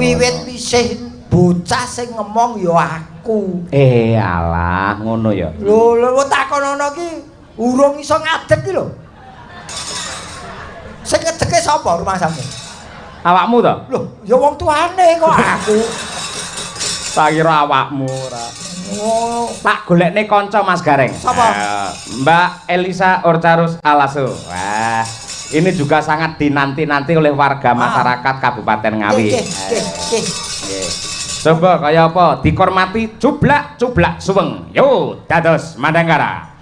Wiwit isih bocah sing ngomong ya aku. Alah, ngono ya. Lho takonono ki urung iso ngadeg ki lho. Sing ngedeke sapa rumangsamu? Awakmu to? Lho, ya wong tuane kok aku. Tak kira awakmu ora. Oh, tak golekne kanca Mas Gareng. Sapa? Mbak Elisa Orcarus Alaso. Wah, ini juga sangat dinanti-nanti oleh warga masyarakat Kabupaten Ngawi. Coba kaya apa dikormati cublak-cublak suweng. Yo, dados Madangkara.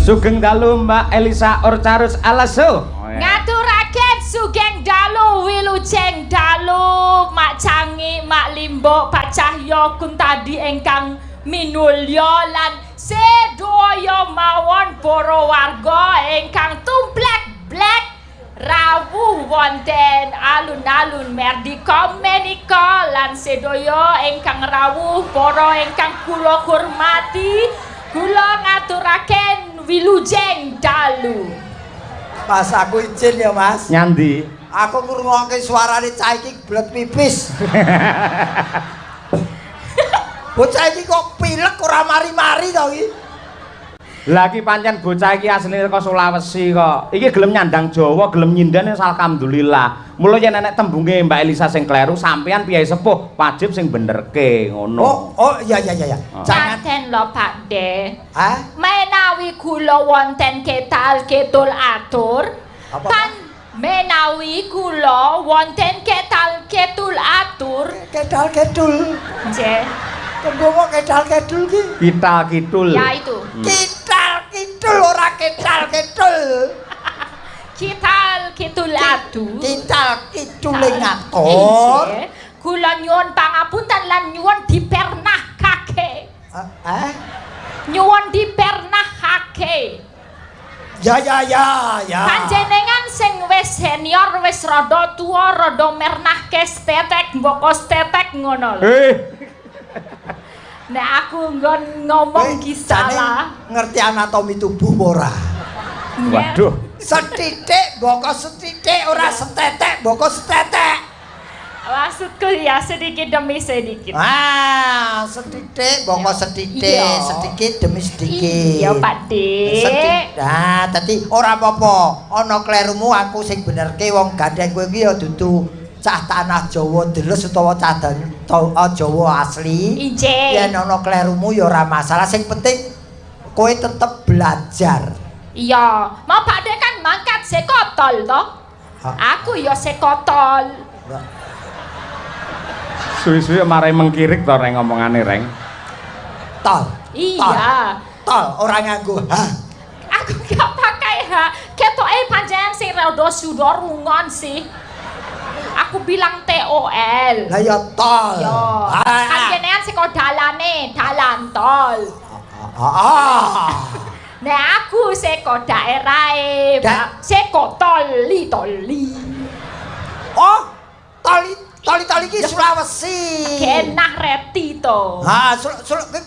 Sugeng dalu Mbak Elisa Orcarus Alaso. Ngaturaken sugeng dalu wilujeng dalu Mak Cangi, Mak Limbo, Pak Cahyo Kuntadi ingkang minulya lan sedaya mawon para warga ingkang tumplek-blek rawuh wonten alun-alun Merdeka menika lan sedaya ingkang rawuh para ingkang kula hormati, kula ngaturaken wilujeng dalu. Mas aku izin ya Mas. Nyandi. Aku ngrungokke suarane cah iki blet pipis. Bocah iki kok pilek ora mari-mari to iki. Lagi pancen bocah iki asline saka Sulawesi kok. Iki gelem nyandang Jawa, gelem nyindan alhamdulillah. Mula yen enek tembunge Mbak Elisa sing kleru, sampean piyai sepuh wajib sing benerke ngono. Oh iya. Jangan lho Pak De. Hah? Menawi kula wonten ketal-ketul atur, pan menawi kula wonten ketal-ketul atur, Kedal-kedul. nggih. Tembung kedal-kedul ki. Kita kidul. Ya itu. Kidal-kidul ora kedal-kedul. Kital-ketul adu. Kidal-kidul ngatur. Nggih. Kula nyuwun pangapunten lan nyuwun dipernahkake. Nyuwun dipernahkake. Ya. Panjenengan sing wis senior, wis rada tuwa, rada mernahke stetek, mboko stetek ngono lho. Nek aku nggon ngomong ki salah. Ngerti anatomi tubuh ora? Waduh. Setitik mboko setitik ora setetek mboko setetek. Maksudku ya sedikit demi sedikit. Setitik mboko setitik, sedikit demi sedikit. Iya, Pak Dik. Nah, dadi ora apa-apa. Ana klerumu aku sing benerke wong gandeng kowe iki ya dudu cah tanah Jawa deres utawa cah Jawa asli. Injih. Yen ana klerumu ya ora masalah, sing penting kowe tetep belajar. Iya, mau Pak Dik kan mangkat sekotol toh. Aku ya sekotol. Suwi-suwi marai mengkirik to reng ngomongane reng. Tol. Iya. Tol ora nganggo ha. Aku gak pakai ha. Ketoke panjenengan sing rada suda rungon sih. Aku bilang TOL. Lah ya tol. Yo. Panjenengan sing dalane, dalan tol. Nek aku seko daerahe, seko toli. Oh, toli iki Sulawesi. Genah reti to.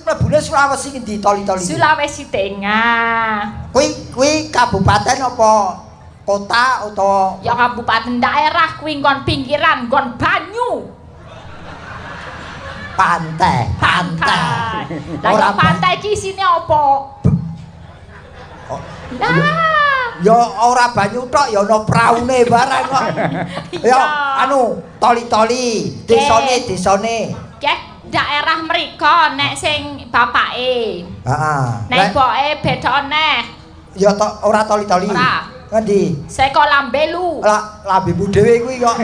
Mlebune Sulawesi ngendi toli? Sulawesi Tengah. Kuwi kabupaten apa kota utawa Ya kabupaten daerah kuwi nggon pinggiran, nggon banyu. Pantai. Lah ya pantai iki isine apa? Lah, ya ora banyu tok ya ana praune barang kok. Ya anu toli-toli, desane. Nggih, daerah mriko nek sing bapake. Heeh. Nek boke beda neh. Ya ora toli-toli. Ora. Ngendi? Saka Lambelu. Lah lambemu dhewe kuwi kok.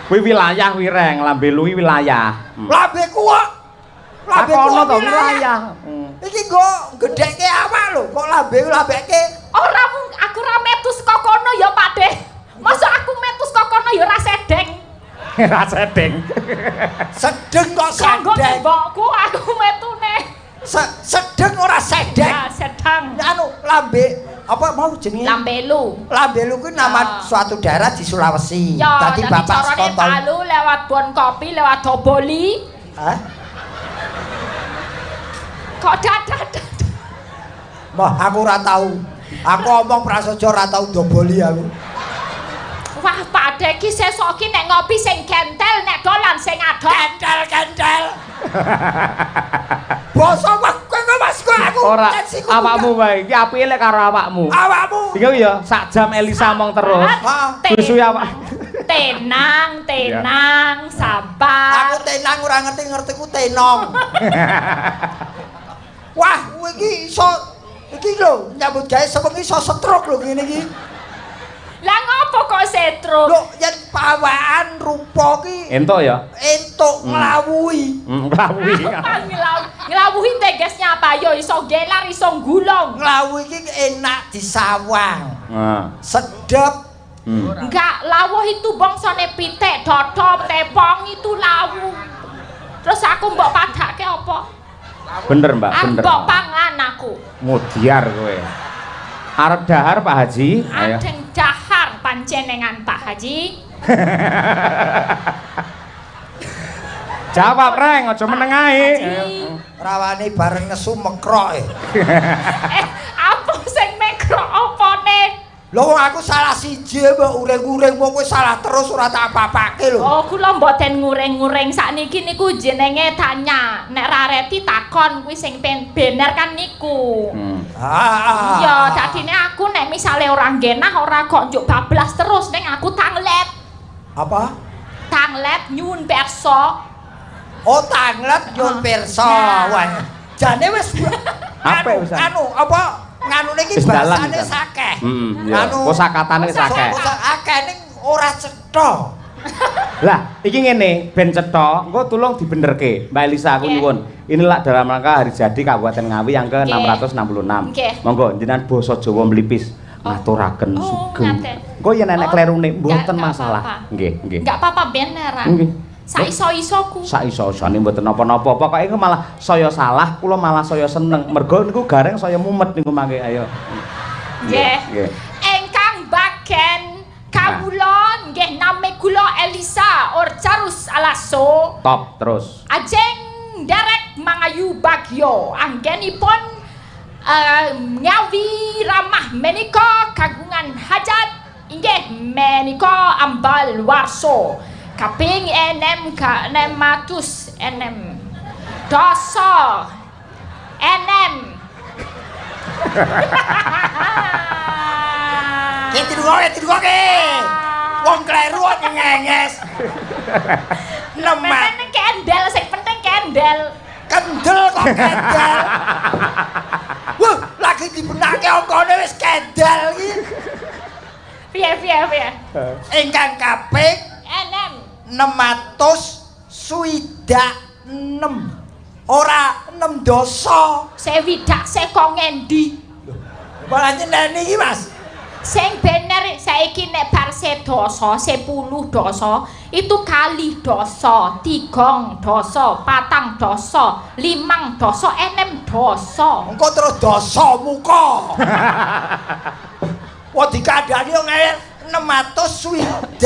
Kuwi wilayah Wireng, Lambelu wilayah. Lambeku kok. Takono to wilayah. Iki nggo gedhekke awak lho, kok lambeke. Ora aku ora metu saka kono ya, Pakde. Masa aku metu saka kono ya ora sedeng. Ra sedeng. Sedeng kok Kanggo sedeng. mbokku aku metune. Sedeng ora sedeng. Ya, sedang. Anu lambe apa mau jenenge? Lambelu. Lambelu kuwi nama suatu daerah di Sulawesi. Ya, Tadi Bapak carane sekontol. Palu lewat Bon Kopi lewat Doboli. Hah? Kok dadak. Mbah, aku ora tahu. Aku omong prasaja ora tahu doboli aku. Wah, Pakde ki sesuk ki nek ngopi sing gentel, nek dolan sing adok. Kentel. Basa kowe Mas aku. Ora awakmu wae. Iki apike lek karo awakmu. Awakmu. Iki ya sak jam Elisa mong terus. Susu awak. Tenang, sabar. Aku tenang ora ngerti-ngertiku tenong. Wah, kowe iki iso iki lho nyambut gawe sewengi iso stroke lho ngene iki. Lah ngopo kok setro? Lho, yen pawaan rupa ki Entuk ya? entuk nglawuhi. Nglawuhi. Nglawuhi tegesnya apa? Yo iso gelar, iso gulung. Nglawuhi ki enak disawang. Nah. Sedep. Enggak, lawuh itu bangsane pitik, dodol, tepong itu lawuh. Terus aku mbok padake apa? Bener, Mbak, bener. Mbok pangan aku. Mudiar kowe. Arep dahar Pak Haji? Ayo. Adeng dahar panjenengan Pak Haji. Jawab reng, aja meneng ae. Rawane bareng nesu mekrok. Apa sing mekrok opone? Lho aku salah siji mbok uring-uring kowe salah terus ora tak apa-apake lho. Oh, kula mboten nguring-nguring sakniki niku jenenge tanya. Nek rareti takon kuwi sing bener kan niku. Iya, dadine aku nek misale ora genah ora kok njuk bablas terus ning aku tanglet. Apa? Tanglet nyuwun pirsa. Oh, tanglet nyuwun pirsa. Wah. Jane wis anu apa nganune iki basane sakeh. Anu kosakatane sakeh. Akeh ning ora cetha. Lah, iki ngene, ben cetha, engko tulung dibenerke. Mbak Elisa aku nyuwun. Inilah dalam rangka hari jadi Kabupaten Ngawi yang ke-666. Monggo jenengan basa Jawa mlipis ngaturaken sugeng. Engko yen enek klerune mboten masalah. Nggih, nggih. Enggak apa-apa beneran. Nggih. Saiso-isoku. Saiso-isone mboten napa-napa. Pokoke malah saya salah, kula malah saya seneng. Mergo niku gareng saya mumet niku mangke. Ayo. Nggih. Engkang baken kawula nggih nami kula Elisa Orcarus Alaso. Top terus. Ajeng derek mangayu bagyo anggenipun Ngawi ramah menika kagungan hajat inggih menika ambal warso. Kaping enem ka 600 enem doso enem Tidurke. Wong kleru nyenges. Nemat. Penting kendel sing penting kendel. Kendel kok kendel. Wah, lagi dibenake angkane wis kendel iki. Piye. Ingkang kaping Enem 666. Ora 6 dosa. sewidak saka ngendi? Malah nyeneni iki, Mas. Sing bener saiki nek bar sedoso 10 dosa itu kali dosa, 3 dosa, 4 dosa, 5 dosa, 6 dosa. Engko terus dosa muka. Wah dikandani yo ngel 666.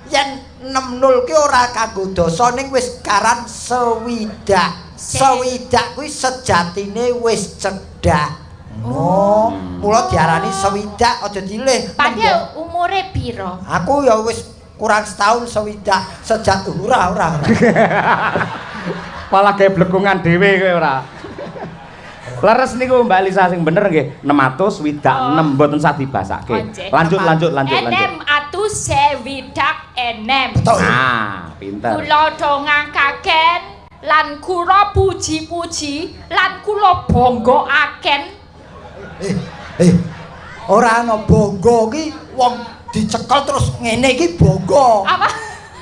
Yen 60 ki ora kanggo dosa ning wis karan sewidak. Sewidak kuwi sejatine wis cedhak. Oh, mula diarani sewidak aja dilih. Padahal umure piro? Aku ya wis kurang setahun sewidak sejak ora. Malah gawe blekungan dhewe kowe ora. Leres niku Mbak Elisa sing bener nggih 600 widak 6 mboten usah dibasake. Lanjut. Enem atus sewidak enem. Ah, pinter. Kula dongakaken lan kula puji-puji lan kula bangga-aken. Ora ana bongo ki wong dicekel terus ngene iki bongo. Apa?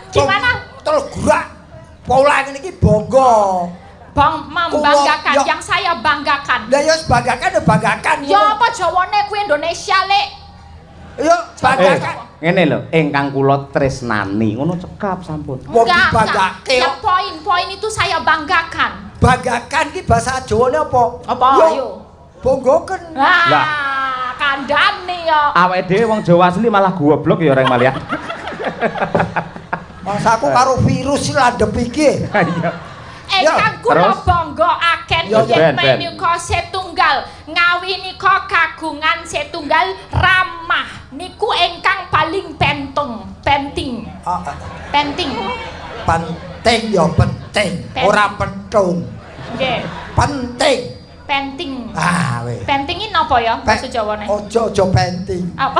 Gimana? Terus gerak pola ngene iki bongo. Bang membanggakan Yo. yang saya banggakan. Lah ya banggakan ya banggakan. Ya apa Jawane kuwi Indonesia, Lek? Yo banggakan. Ngene lho, ingkang kula tresnani, ngono cekap sampun. Wong Enggak. dibanggake. Ya poin-poin itu saya banggakan. Banggakan ki bahasa Jawane apa? Apa Yo, ayo? Bonggoken. Lah, kandhane ya. Awake dhewe wong Jawa asli malah goblok ya orang Malia. Masaku karo virus iki landhep iki. Ingkang kula terus? banggaaken Ya, inggih Ben. menika setunggal ngawi nika kagungan setunggal ramah niku ingkang paling penting. Penting. Penting ya penting, ora pentung. Nggih, Penting. penting. Ah weh. Pentingin apa ya bahasa Jawane? Ojo penting. Apa?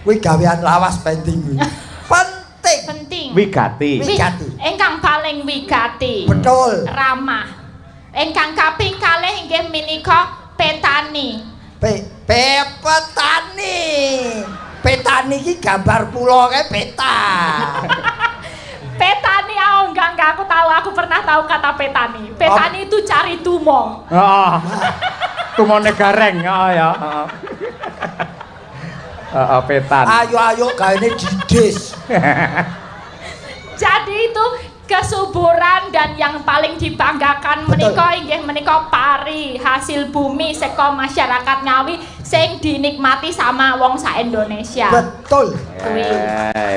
Kuwi gawean lawas penting kuwi. Penting. Penting. Wigati. Wigati. Ingkang paling wigati. Betul. Ramah. Ingkang kaping kalih inggih menika petani. Petani. Petani iki gambar pulau kae peta. Petani enggak aku tahu, aku pernah tahu kata petani. Petani itu cari tumo. Heeh. Tumone gareng, ya. Heeh, petan. Ayo gaene didis. Jadi itu kesuburan dan yang paling dibanggakan menika inggih menika pari hasil bumi saka masyarakat Ngawi sing dinikmati sama wong sak Indonesia. Betul.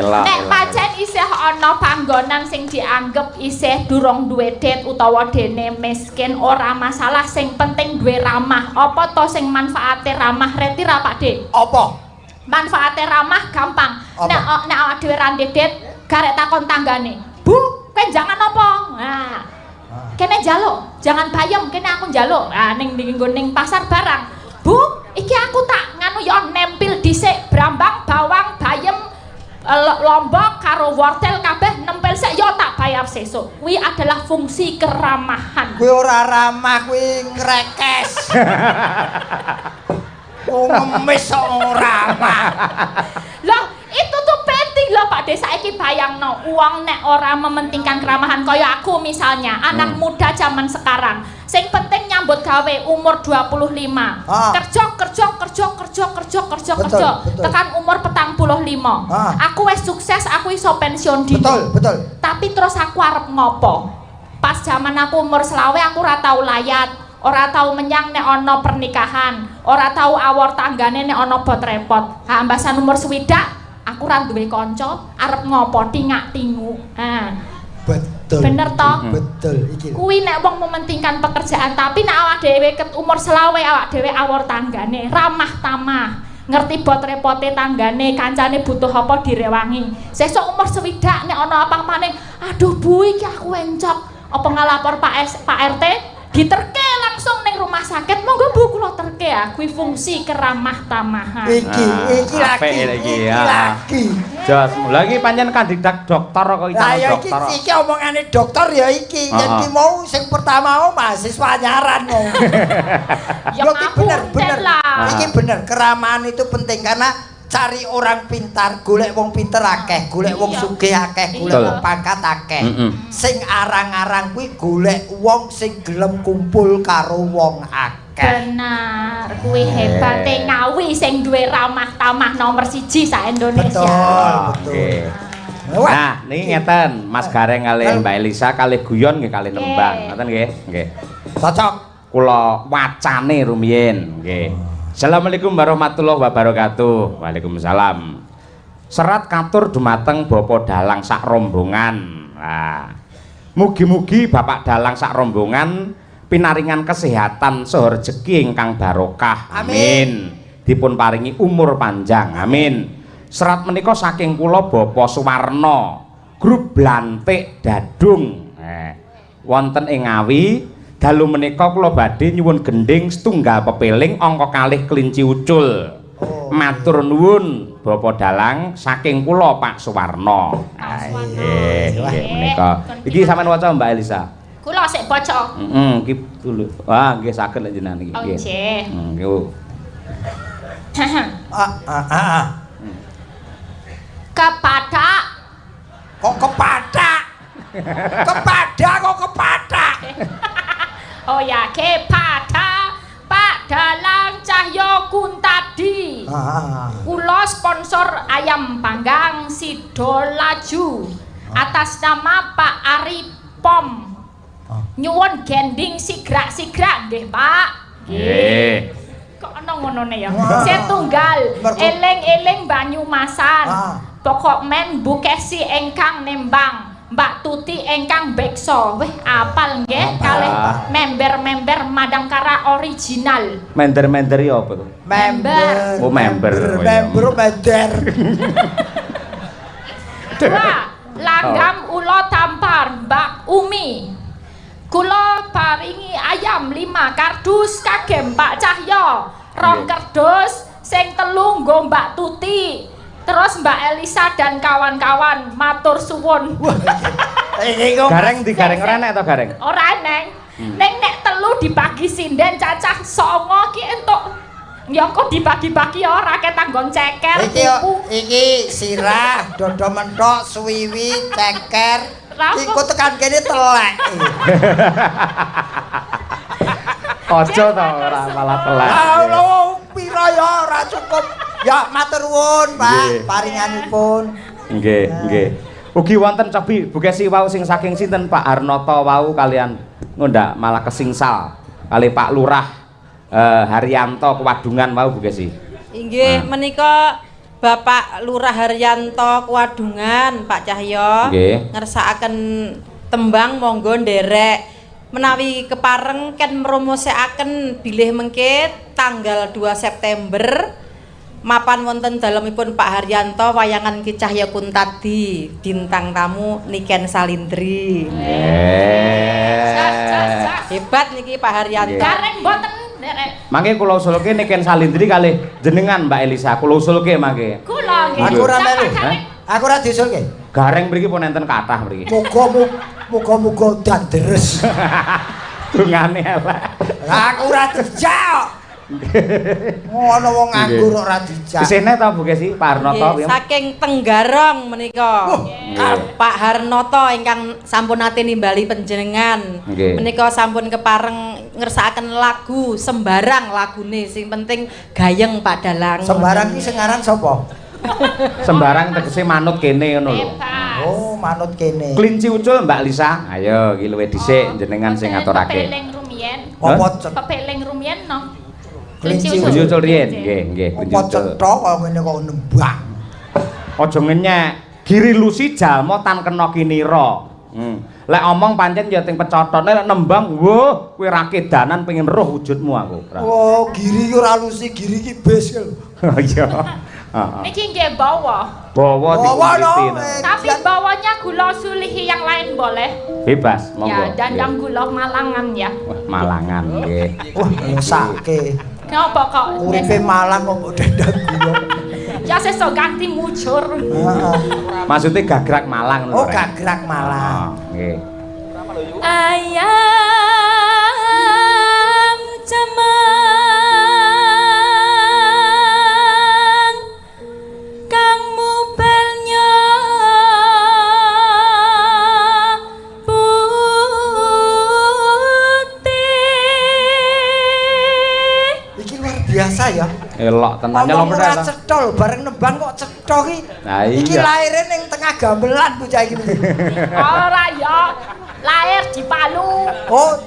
Nek pancen isih ana panggonan sing dianggep isih durung duwe det utawa dene miskin ora masalah, sing penting duwe ramah. Apa to sing manfaate ramah reti ra Pak Dik? Apa? Manfaate ramah gampang. Apa? Nek awak dhewe ra ndek det, garek takon tanggane. Bu, kowe jangan apa? Nah. Kene njaluk, jangan bayem, kene aku njaluk. Ah ning ning pasar barang. Bu, iki aku tak nganu ya nempil dhisik brambang, bawang, bayem, lombok karo wortel kabeh nempel sik ya tak bayar sesuk. Kuwi adalah fungsi keramahan. Kuwi ora ramah, kuwi ngrekes. Oh ngemis ora ramah. Lah, itu tuh penting loh Pak Desa. Saiki bayangno, uang nek ora mementingkan keramahan kaya aku misalnya, anak muda zaman sekarang. Sing penting nyambut gawe umur 25. Kerja. Tekan umur 45. Aku wis sukses, aku iso pensiun dini. Betul. Tapi terus aku arep ngopo? Pas zaman aku umur selawe aku ora tau layat. Ora tau menyang nek ana pernikahan, ora tau awor tanggane nek ana bot repot. Ha ambasan umur 60, aku ora duwe kanca, arep ngopo tingak-tingu. Ha. Betul. Bener toh? Betul iki. Kuwi nek wong mementingkan pekerjaan, tapi nek awak dhewe ket umur selawe awak dhewe awor tanggane, ramah tamah. Ngerti bot repote tanggane, kancane butuh apa direwangi. Sesuk umur 60 nek ana apa maning, aduh Bu iki aku encok. Apa ngalapor Pak RT? Diterke langsung ning rumah sakit, monggo Bu kula terke ya, kuwi fungsi keramah tamahan. Iki lagi. Jos, lagi pancen kandidat dokter kok iki dokter. Lah iki omongane dokter ya iki. Yen ki mau sing pertama mau mahasiswa nyaran mau. Ya bener lah. Iki bener, keramahan itu penting karena cari orang pintar, golek wong pinter akeh, golek wong sugih akeh, golek wong pangkat akeh. Sing arang-arang kuwi golek wong sing gelem kumpul karo wong akeh. Benar, kuwi hebate Ngawi sing duwe ramah tamah nomor 1 sak Indonesia. Betul. Nah, niki ngeten, Mas Gareng kalih Mbak Elisa kalih guyon nggih kalih nembang. Ngoten nggih? Nggih. Cocok. Kula wacane rumiyin, nggih. Assalamualaikum warahmatullahi wabarakatuh. Waalaikumsalam. Serat katur dumateng Bapak Dalang sak rombongan. Nah, mugi-mugi Bapak Dalang sak rombongan pinaringan kesehatan saha rejeki ingkang barokah. Amin. Dipun paringi umur panjang. Amin. Serat menika saking kula Bapak Suwarno, grup Blantik Dadung. Wonten ing Ngawi. Dalu menika kula badhe nyuwun gending setunggal pepeling angka kalih kelinci ucul. Matur nuwun Bapak Dalang saking kula Pak Suwarno. Nggih menika. Iki sampean waca Mbak Elisa. Kula sik baca. Iki dulu. Wah, nggih saged lek jenengan iki. Nggih. Nggih. Kepada Kok kepada? Kepada kok kepada? Oh ya, kepada Pak Dalang Cahyo Kuntadi. Kula sponsor ayam panggang Sidolaju atas nama Pak Ari Pom. Nyuwun gending sigrak-sigrak nggih, Pak. Nggih. Kok ana ngonone ya? Setunggal eling-eling Banyumasan. Pokok men Bu Kesi engkang nembang, Mbak Tuti engkang bekso. Weh, apal nggih kalih member-member Madangkara original. Member ya apa tuh? Member. Oh, member. Member. Dua, langgam ulo tampar Mbak Umi. Kula paringi ayam 5 kardus kagem Pak Cahyo. 2 kardus sing 3 nggo Mbak Tuti. Terus Mbak Elisa dan kawan-kawan matur suwun. Gareng digareng ora enek to gareng? Ora neng. Ning nek 3 dibagi sinden cacah 9 ki entuk. Ya kok dibagi-bagi ora ketanggon ceker. Iki sirah, dodo mentok, suwiwi, ceker. Iku tekan kene telek. Ojo to ora malah telek. Lho, pira ya ora cukup. Ya matur nuwun, Pak, paringanipun. Nggih. Ugi wonten cobi bukesi wau sing saking sinten Pak Harnoto wau kalian ngundak malah kesingsal kali Pak Lurah Haryanto Kewadungan wau bukesi. Inggih, menika Bapak Lurah Haryanto Kewadungan, Pak Cahyo. Nggih. Ngersakaken tembang monggo nderek. Menawi kepareng ken mromosekaken bilih mengke tanggal 2 September mapan wonten dalemipun Pak Haryanto wayangan Ki Cahya Kuntadi bintang tamu Niken Salindri. Hebat niki Pak Haryanto. Gareng mboten nderek. Mangke kula usulke Niken Salindri kalih jenengan Mbak Elisa kula usulke mangke. Kula nggih. Aku ora melu. Aku ora diusulke. Gareng mriki pun enten kathah mriki. Muga-muga dandres. Dungane elek. Aku ora dijak. Ono wong nganggur ora dijak. Isine ta Bu Kesi Pak Harnoto piye? Saking Tenggarong menika. Pak Harnoto ingkang sampun ate nimbali panjenengan. Menika sampun kepareng ngersakaken lagu sembarang lagune sing penting gayeng Pak Dalang. Sembarang iki sing aran sapa? Sembarang tegese manut kene ngono lho. Oh, manut kene. Kelinci ucul Mbak Lisa. Ayo iki luwih dhisik jenengan sing ngaturake. Pepeling rumiyin. Apa Pepeling rumiyin no. Kelinci ucul riyen. Nggih, kelinci apa ucul. cetha kaya ngene kok nembang. Aja ngenyek. Giri lusi jalma tan kena kinira. Lek omong pancen ya ting pecotone lek nembang, wah kowe ra kedanan pengen roh wujudmu aku. Oh, giri ora lusi, giri ki bes lho. Iya. Niki nggih bawa. Bawa dikuliti. Tapi bawanya gula sulihi yang lain boleh. Bebas, monggo. Ya, dandang gula Malangan ya. Wah, Malangan nggih. Wah, ngesake. Kenapa kok? Uripe Malang kok dandang gula. Ya sesuk ganti mujur. Maksudnya gagrak Malang Oh, gagrak Malang. Nggih. Ayam cemang kang mubelnya putih. Iki luar biasa ya. Elok tenan nyelok ora cetha lho, bareng nembang kok cetha ki. Nah, iya. Iki laire ning tengah gamelan bocah iki. Ora ya. Lahir di Palu. Oh,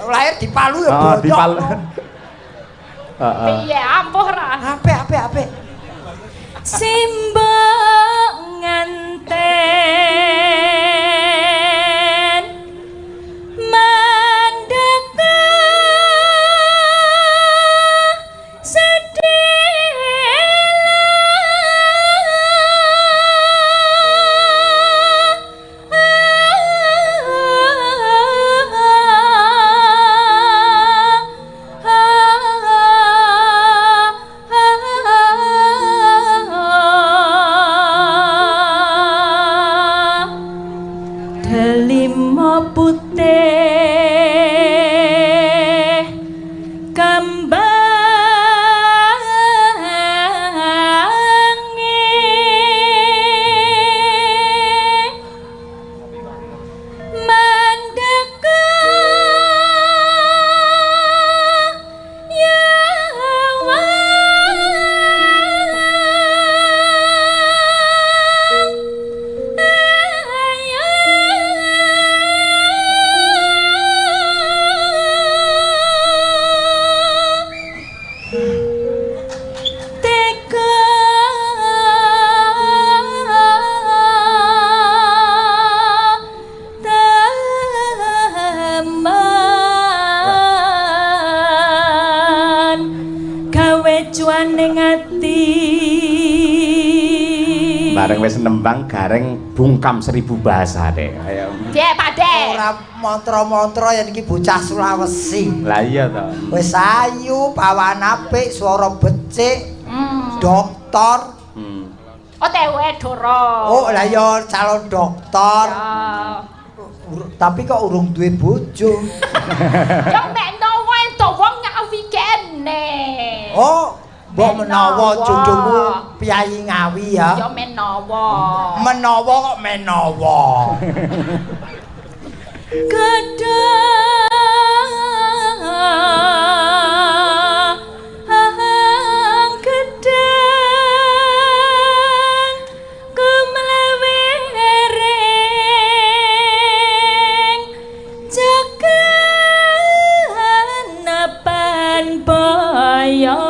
lahir di Palu ya, oh, di Palu. Piye ampuh ra? Apik. Simbok nganten mandeka sedela Bareng wis nembang gareng bungkam 1000 bahasa deh. Ayo. Dek, Pak Dek. Ora mantra-mantra yen iki bocah Sulawesi. Lah iya to. Wis ayu, pawan apik, swara becik, dokter. OTW Doro. Oh, lah ya calon dokter. Ya. Tapi kok urung duwe bojo. Ya mekno wae to wong ngawi kene. Oh, mbok menawa jodohmu Piyayi Ngawi ya. Ya menawa. Menawa kok menawa. Gedang gedang kumlewereng jaganapan boyong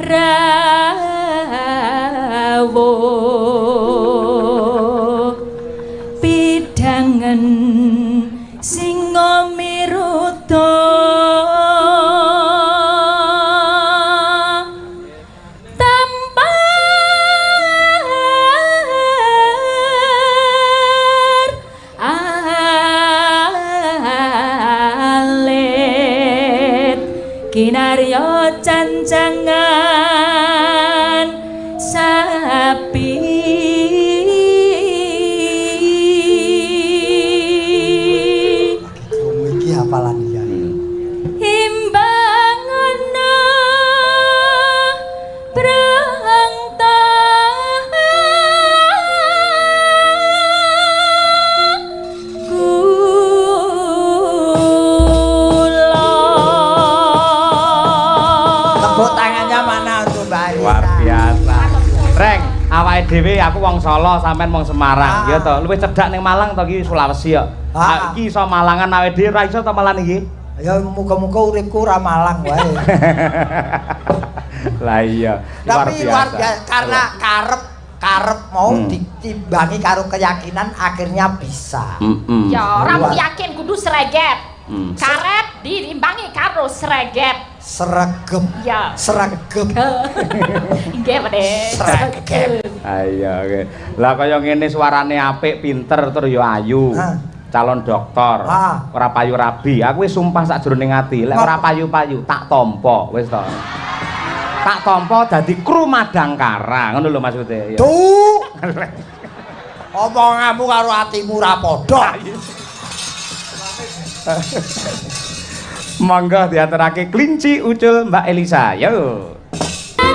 rawuh pidangan singa miruta tampar alit kinarya cancangan sapi Iki hafalan ya. Imbangana brangta Tepuk tangannya mana untuk Mbak Alisa? Luar biasa. Reng, awake dhewe aku wong Solo, sampean wong Semarang. Ya to, luwih cedhak ning Malang to iki Sulawesi ya. Iki iso Malangan awake dhewe ra iso to malan iki. Ya muga-muga uripku ra malang wae. Lah iya, Tapi luar biasa karena karep mau ditimbangi karo keyakinan akhirnya bisa. ya ora yakin kudu sreget. Karet diimbangi karo sreget. Sregep. Ya. Sregep. Nggih, Pak Dek. Sregep. Ayo, oke. Lah kaya ngene suarane apik, pinter tur ya ayu. Calon dokter. Ora payu rabi. Aku wis sumpah sakjroning ati, lek ora payu-payu tak tampa, wis to. Tak tampa dadi kru Madangkara, ngono lho maksude. Tuh. Omonganmu karo atimu ora padha. Monggo diaturake Klinci Ucul Mbak Elisa. Yo. Nah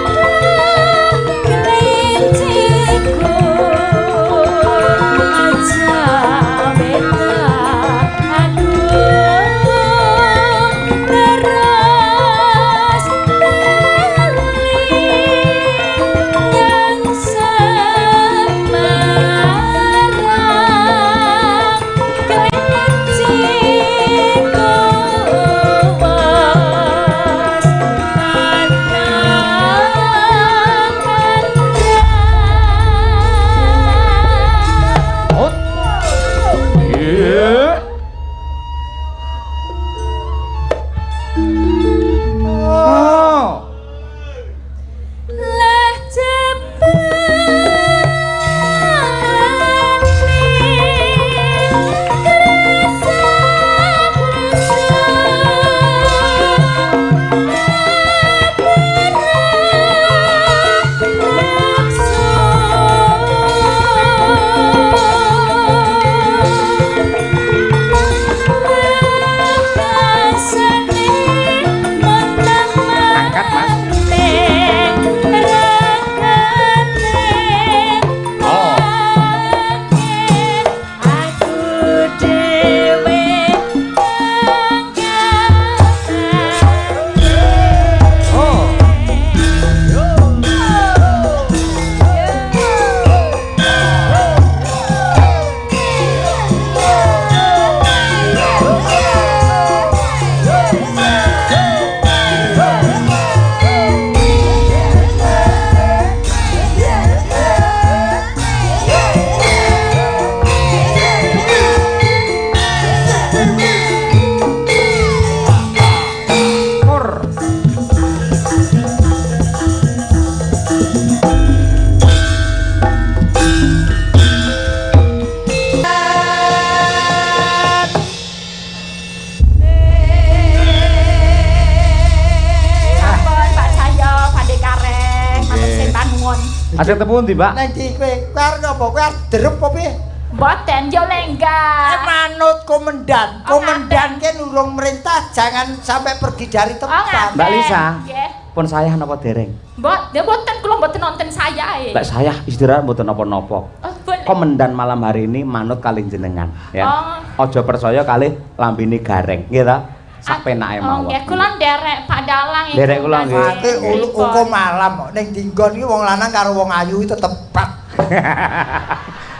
Sing tepu ndi, Mbak? Nang ndi kowe? Kowe arep apa? Kowe arep derep apa piye? Mboten yo lenggah. Manut komandan. Komandan ki nulung merintah jangan sampai pergi dari tempat. Mbak Lisa. Nggih. Pun sayah napa dereng? Mboten kula mboten nonton sayahe. Lek sayah istirahat mboten napa-napa. Oh, boleh. Komandan malam hari ini manut kalih jenengan ya. Oh. Aja percaya kalih lambene gareng, nggih ta? Sak penake mawon. Nggih, kula nderek Pak Dalang iku. Nderek kula nggih. Ate ukum malam kok ning dinggon iki wong lanang karo wong ayu itu tepat.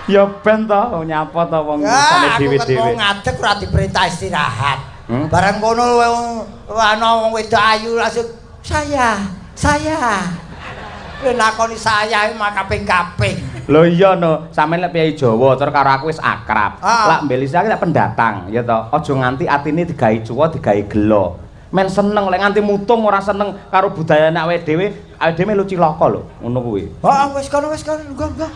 Ya ben to nyapa to wong sane dhewe-dhewe. Aku ngadeg ora diperintah istirahat. Hmm? Bareng kono ana wong wedok ayu langsung saya. Lha nakoni saya mak kaping-kaping. Lho iya no, sampeyan lek piyai Jawa terus karo aku wis akrab. Lak Mbelisa iki lek pendatang ya to. Aja nganti atine digawe cuwa, digawe gelo. Men seneng lek nganti mutung ora seneng karo budayane awake dhewe melu cilaka lho, ngono kuwi. Heeh, wis kono enggak.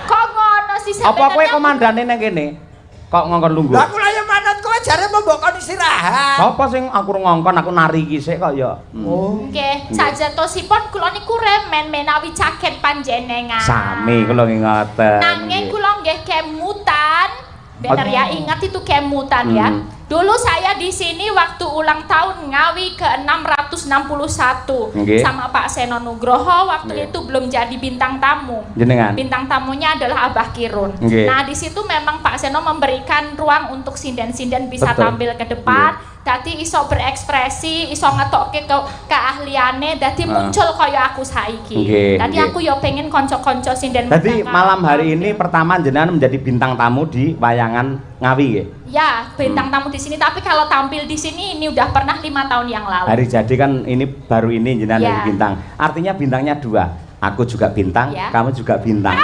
Kok ngono sih sampeyan? Apa kowe komandane nang kene? Kok ngongkon lungguh? Lah kula ya manut kowe jare mbok kon istirahat. Apa sing aku ngongkon aku nari iki sik kok ya. Oh. Nggih, sajatosipun kula niku remen menawi caket panjenengan. Sami kula ngoten. Nanging kula nggih kemutan. Bener ya, ingat itu kemutan ya. Dulu saya di sini waktu ulang tahun Ngawi ke-661 sama Pak Seno Nugroho waktu itu belum jadi bintang tamu. Jenengan. Bintang tamunya adalah Abah Kirun. Nah, di situ memang Pak Seno memberikan ruang untuk sinden-sinden bisa tampil ke depan. Dadi iso berekspresi, iso ngetokke keahliane, dadi muncul kaya aku saiki. Dadi aku yo pengen konco-konco sinden. Dadi malam hari ini pertama jenengan menjadi bintang tamu di wayangan Ngawi ya? Ya, bintang tamu di sini. Tapi kalau tampil di sini ini udah pernah 5 tahun yang lalu. Hari jadi kan ini baru ini jenengan jadi bintang. Artinya bintangnya 2. Aku juga bintang, kamu juga bintang.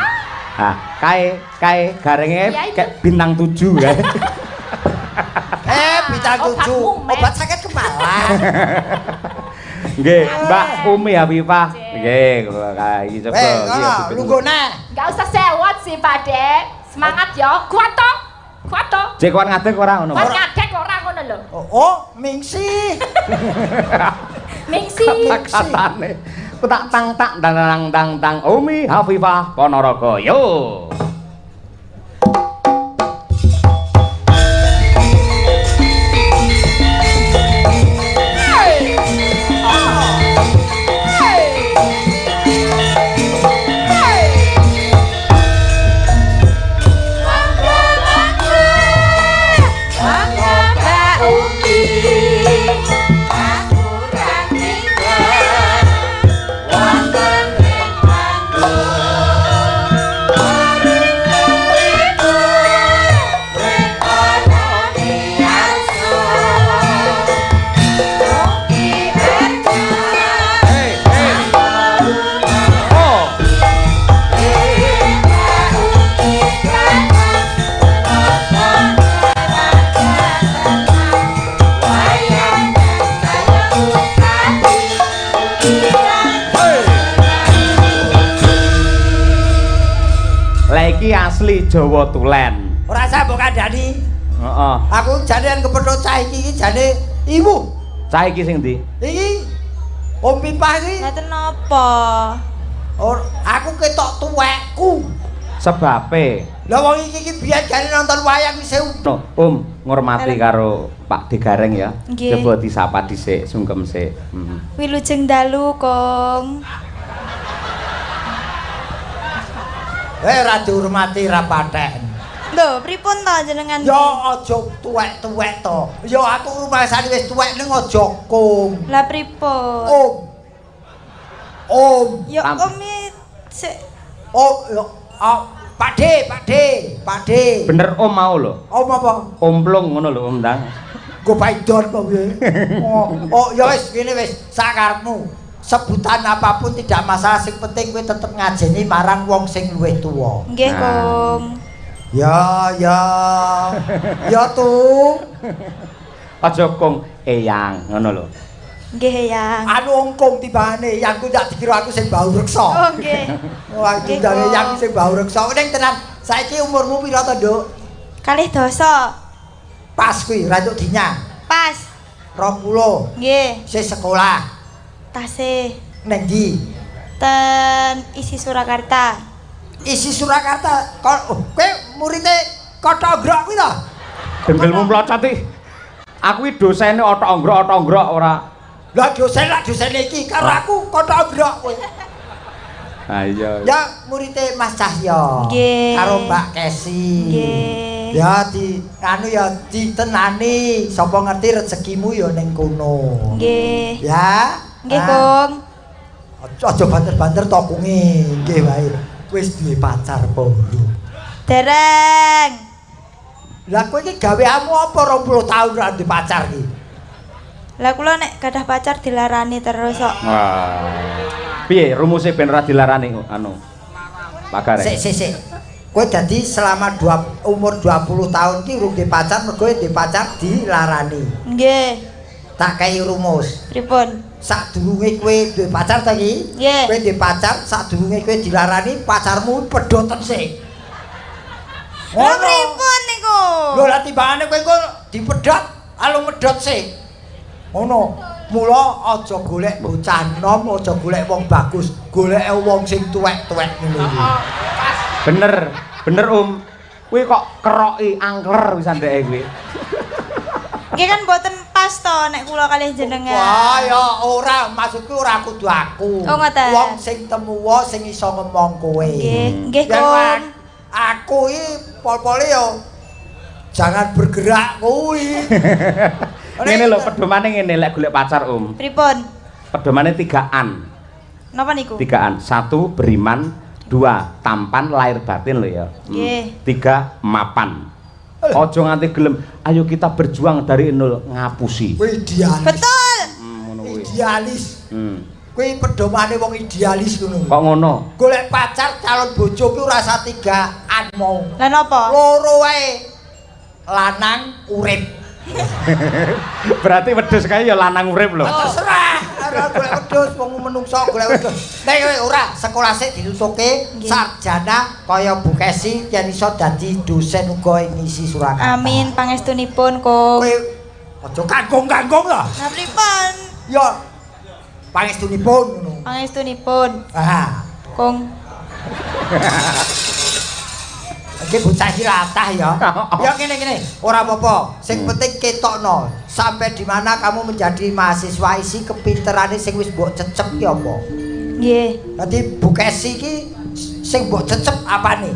Nah, kae garenge kayak bintang 7 ya. Bintang 7. Obat sakit kepala. Nggih, Mbak Umi Habibah. Nggih, kayak iki coba iki. Lunggone. Enggak usah sewot sih, Pak Dek. Semangat yo. Kuat to. Cek kuat ngadeg ora ngono. Kuat ngadeg ora ngono lho. Oh, mingsi. Kata-katane. Ku tak tang Umi Habibah Ponorogo. Yo. Iki asli Jawa Tulen. Ora usah mbok kandhani. Heeh. Aku janean kepethuk cah iki jane ibu. Cah iki sing ndi? Iki Om Pipah iki. Ngaten napa? Aku ketok tuwekku. Sebabe. Lah wong iki biyen jane nonton wayang wis ngurmati karo Pak Degareng ya. Nggih. Coba disapa dhisik, sungkem sik. Wilujeng dalu, Kong. Ora dihormati ra paten. Lho, pripun to jenengan? Ya aja tuwek-tuwek to. Ya aku rumasane wis tuwek ning aja kung. Lah pripun? Om. Ya Omi sik. Oh, Pakde. Bener Om mau lho. Om apa? Omplung ngono lho Om Ndang. Go paidon kok piye? Oh, ya wis ngene wis sakarepmu. Sebutan apapun tidak masalah, sing penting kowe tetep ngajeni marang wong sing luwih tuwa. Nggih, Kong. Ya. Ya tuh. Aja kong eyang ngono lho. Nggih, Yang. Anu ongkong tibane, yang ku ndak dikira aku sing bau reksa. Oh, nggih. Wah, iki jane yang sing bau reksa. Ning tenan, saiki umurmu pira to, Nduk? 2. Pas kuwi, ra entuk dinyang. Pas. 20. Nggih. Sing sekolah. Tasih. Ning ndi? ten isi Surakarta. Isi Surakarta. Kowe muridé Kota Ogrok kuwi to? Dengkelmu mlocot iki. Aku iki dosene otok-ongrok ora. Lah dosen iki karo aku Kota Ogrok kowe. Ha iya. Ya muridé Mas Cahyo. Nggih. Karo Mbak Kesi. Nggih. Ya ditenani sapa ngerti rezekimu ya ning kono. Nggih. Ya. Nggih, Kong. Aja banter-banter to kunge. Nggih wae. Wis duwe pacar apa belum? Dereng. Lah kowe iki gaweanmu apa 20 tahun ra duwe pacar iki? Lah kula nek gadah pacar dilarani terus kok. Wah. Piye rumuse ben ora dilarani anu? Pak Gareng. Sik. Kowe dadi selama umur 20 tahun ki urung duwe pacar mergo duwe pacar dilarani. Nggih. Tak kei rumus. Pripun? Sadurunge kowe duwe pacar ta iki? Nggih. Kowe duwe pacar, sadurunge kowe dilarani pacarmu pedoten sik. Lha pripun niku? Lho lah timbangane kowe engko dipedhot, alung medhot sik. Ngono. Mula aja golek bocah nom, aja golek wong bagus, golek wong sing tuwek-tuwek ngono. Bener Kuwi kok keroki angler wis andeke kuwi. Nggih kan mboten pas to nek kula kalih jenengan. Wah ya ora, maksudku ora kudu aku. Oh, ngoten. Wong sing temuwa sing iso ngomong kowe. Nggih, Yen Kong. Aku iki pol-pole yo jangan bergerak kuwi. Ngene lho pedomane ngene lek golek pacar Pripun? Pedomane 3an. Napa niku? 3an. 1 beriman, 2 tampan lahir batin lho ya. Nggih. 3 mapan. Ojo nganti gelem ayo kita berjuang dari nol ngapusi. Kuwi idealis. Betul. Ngono kuwi. Idealis. Kuwi pedomane wong idealis ngono. Kok ngono? Golek pacar calon bojo ki ora usah 3an mau. Lah napa? Loro wae. Lanang urip. Berarti wedhus kae ya lanang urip lho. Terserah. Ora golek wedhus wong menungso golek wedhus. Nek kowe ora sekolah sik ditutuke sarjana kaya Bu Kesi yen iso dadi dosen uga ing isi Surakarta. Amin pangestunipun, Kong. Kowe aja kanggung-kanggung lho. Nah pripun? Ya pangestunipun ngono. Pangestunipun, Ah. Kong. Iki bocah iki latah ya. Ya ngene-ngene, ora apa-apa. Sing penting ketokno. Sampai di mana kamu menjadi mahasiswa isi kepinterane sing wis mbok cecep ki apa? Nggih. Dadi Bu Kesi iki sing mbok cecep apane?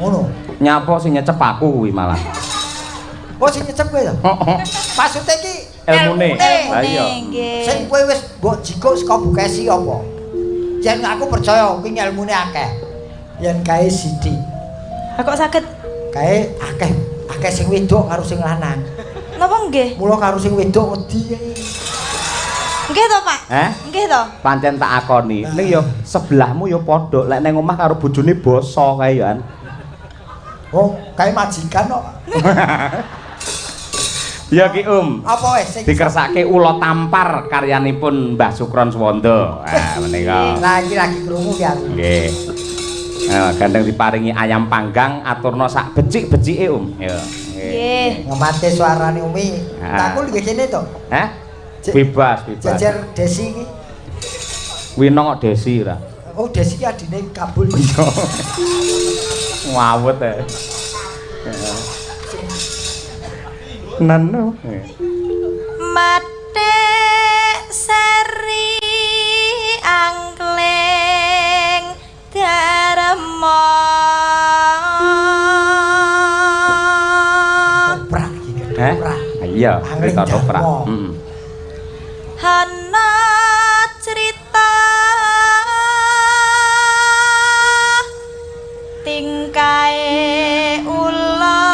Ngono. Nyapa sing nyecep aku kuwi malah. Oh sing nyecep kowe ya? Maksudnya iki Elmune. Lah iya. Nggih. sing kowe wis mbok jikuk saka Bu Kesi apa? Yen aku percaya kuwi ilmune akeh. Yen kae sithik. Lah kok saged? Kae akeh sing wedok karo sing lanang. Napa nggih? Mula karo sing wedok wedi kae. Nggih to, Pak? Nggih to. Pancen tak akoni. Ning yo sebelahmu yo padha lek nang omah karo bojone basa kae yo an. Oh, kae majikan kok. Ya ki Apa wis sing dikersake Ula Tampar karyanipun Mbah Sukron Swanda. Menika. Lah iki lagi krungu ki aku. Nggih. Gandeng diparingi ayam panggang aturna sak becik-becike Yo. Nggih. Ngemate suarane Umi. Aku lho kene to. Hah? Bebas. Jejer Desi iki. Wino kok Desi ora. Oh, Desi ki adine Kabul. Ngawut Nanu. Mate seri angkleng darma. Oprak iki. Hah? Iya, cerita opera. Heeh. Hana cerita tingkae ula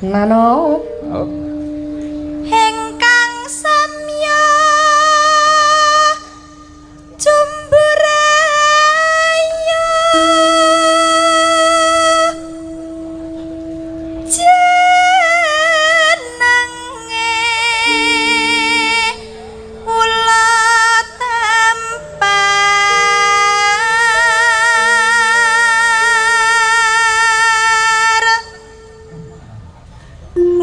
Nano. Hengkang samya jumburaya jenenge ula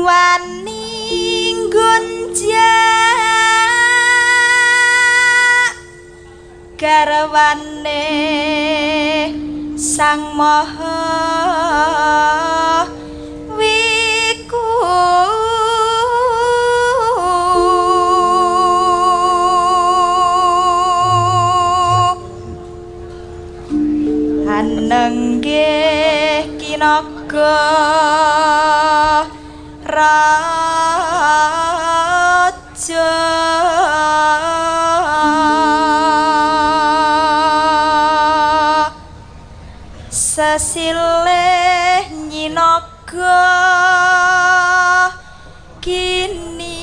wani gonjak garwane sang maha wiku anenggih kinaga raja sesilih nyinaga kini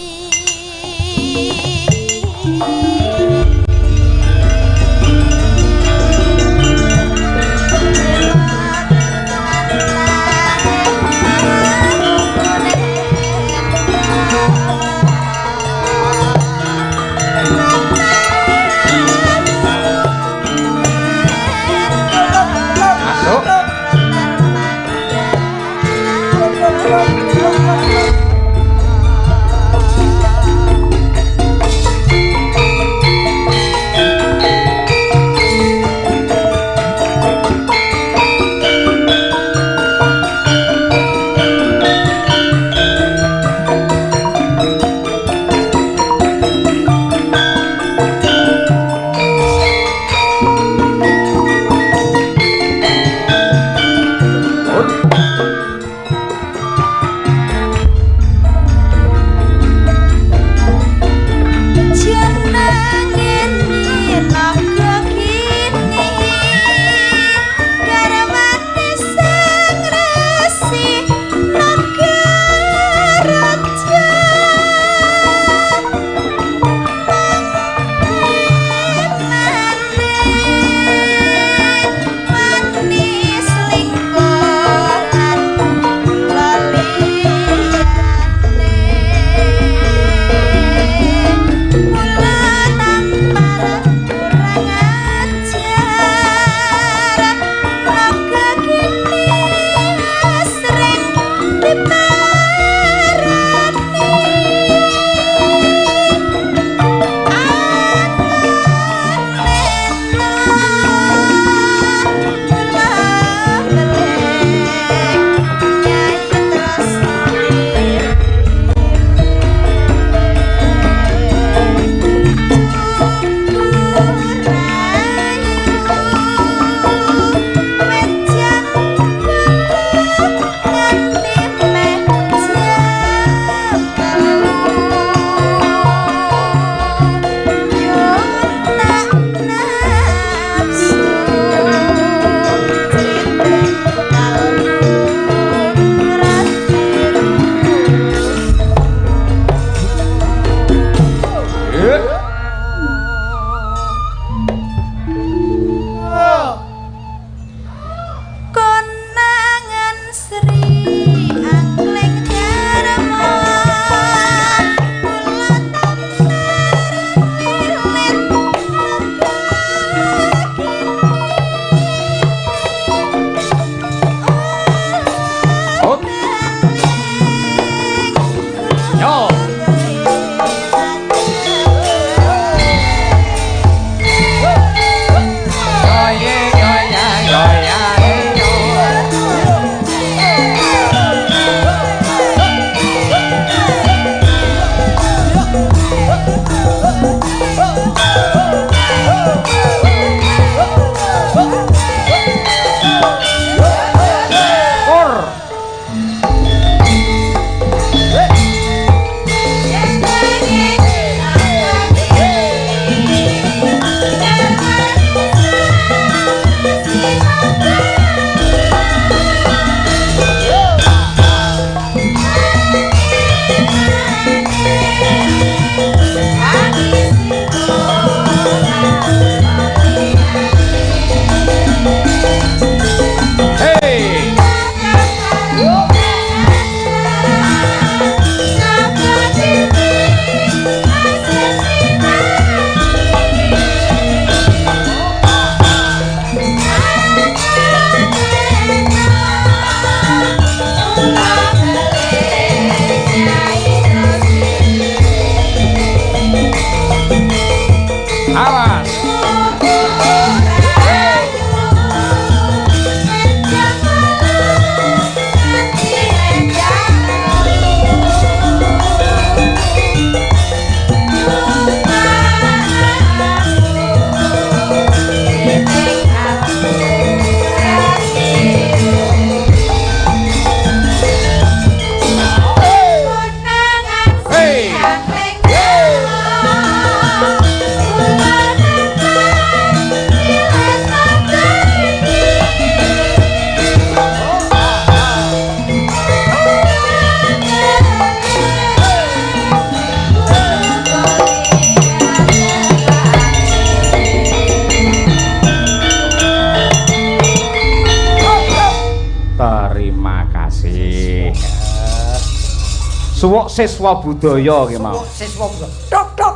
Suwuk siswa budaya ki mau. Suwuk siswa budaya. Tok.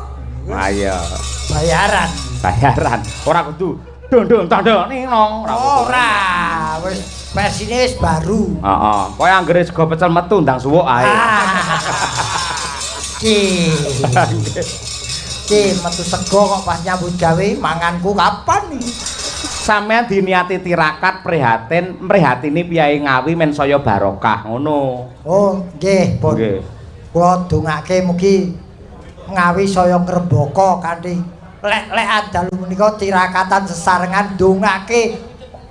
Ayo. Bayaran. Ora kudu dong nong. Ora. Wis versine wis baru. Heeh. Kaya anggere sego pecel metu ndang suwuk ae. Ki metu sego kok pas nyambut gawe manganku kapan iki? Sampeyan diniati tirakat mrihatini piyai Ngawi men saya barokah ngono. Oh, nggih, Pun. Nggih. Kula dongake mugi Ngawi saya ngrembaka kanthi lek dalu menika tirakatan sesarengan dongake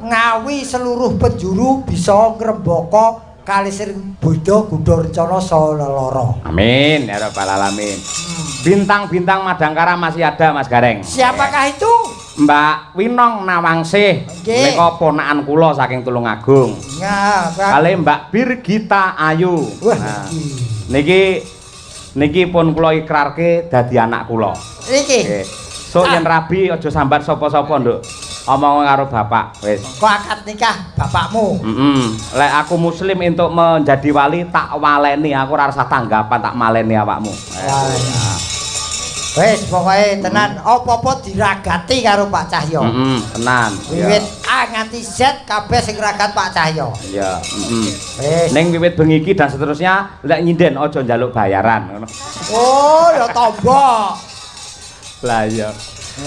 Ngawi seluruh penjuru bisa ngrembaka kalisir Buddha Gudha Rencana saha lelara. Amin ya rabbal alamin. Bintang-bintang Madangkara masih ada Mas Gareng. Siapakah itu? Mbak Winong Nawangsih, menika ponakan kula saking Tulungagung. Ya, kali Mbak Birgita Ayu. Wah, niki pun kula ikrarke dadi anak kula. Niki. Sok yen rabi aja sambat sapa-sapa, Nduk. Omong karo bapak, wis. Kok akad nikah bapakmu? Lek aku muslim untuk menjadi wali tak waleni, aku ora usah tanggapan tak maleni awakmu. Wis pokoke tenan apa-apa diragati karo Pak Cahyo. Tenan. Wiwit A nganti Z kabeh sing ragat Pak Cahyo. Iya, Wis. Ning wiwit bengi iki dan seterusnya lek nyinden aja njaluk bayaran ngono. Oh, ya tombok. Lah iya.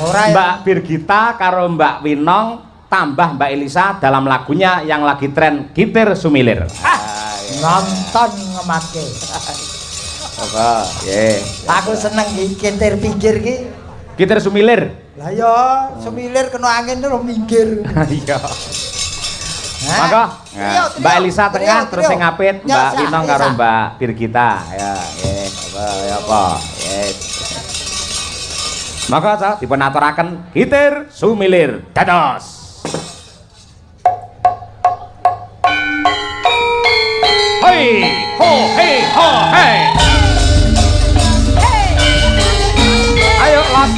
Ora Mbak Birgita karo Mbak Winong tambah Mbak Elisa dalam lagunya yang lagi tren Gitir Sumilir. Nonton ngemake. Apa? Aku seneng iki kintir pinggir ki. Gitir Sumilir. Lah ya, semilir kena angin terus minggir. Iya. Maka Mbak Elisa tengah terus sing ngapit Mbak Winong karo Mbak Birgita. Ya, apa? Maka sa dipun aturaken Gitir Sumilir dados. Hei ho hei ho hei. Ayo las.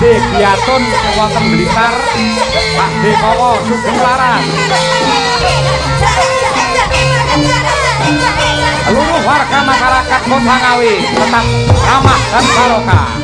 Pakde Giatun wonten Blitar, Pakde Kowo Sugeng Laras. Seluruh warga masyarakat Kota Ngawi tetap ramah dan barokah.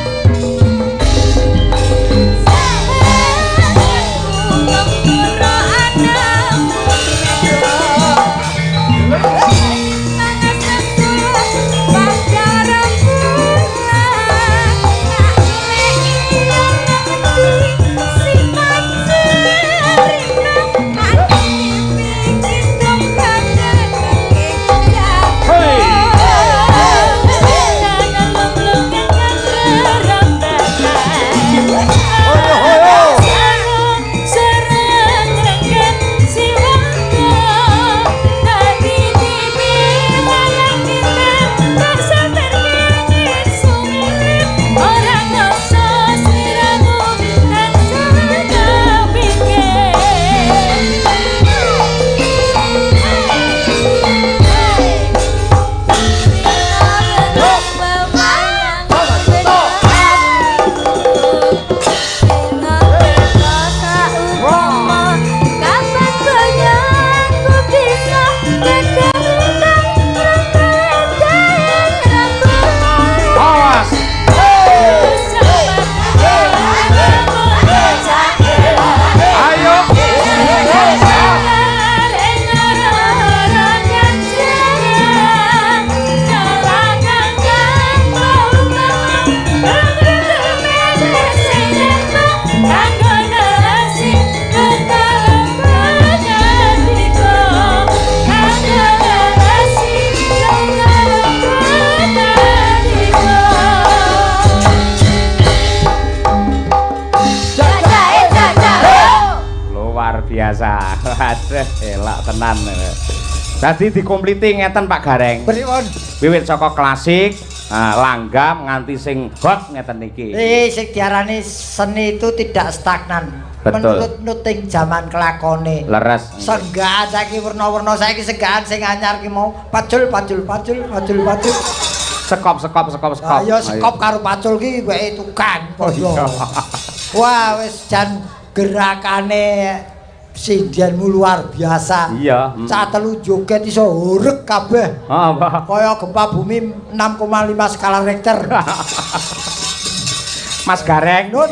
Biasa. Aduh, elak tenan. Dadi dikompliti ngeten Pak Gareng. Pripun? Wiwit saka klasik, langgam nganti sing hot ngeten niki. Sing diarani seni itu tidak stagnan. Betul. Menurut nuting zaman kelakone. Leres. Senggahan saiki werna-werna saiki senggahan sing anyar ki mau pacul. Sekop. Ayo sekop karo pacul ki wae tukang padha. Wah, wis jan gerakane sindianmu luar biasa. Iya. Saat telu joget iso horeg kabeh. Pak. Kaya gempa bumi 6,5 skala Richter. Mas Gareng. Nun.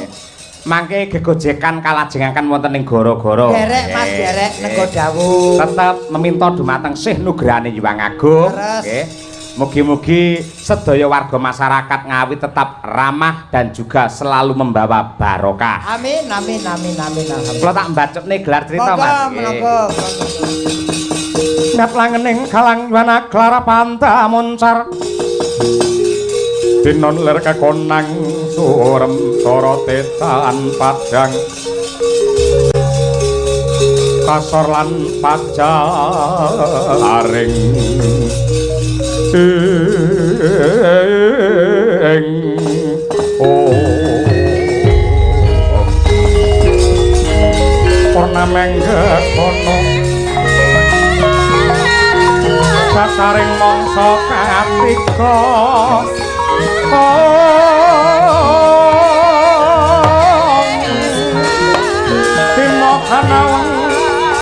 Mangke gegojekan kalajengaken wonten ing gara-gara. Derek Mas derek nego dawuh. Tetep meminta dumateng Sih Nugrahane Hyang Agung. Nggih. Mugi-mugi sedaya warga masyarakat Ngawi tetap ramah dan juga selalu membawa barokah. Amin. Kula tak mbacukne gelar cerita Mas. Menapa? Nat langening kalang wana klara panta moncar. Dinon ler kekonang surem sorotetan padang. Kasor lan pajaring. Purnamengga kono sasaring mangsa katika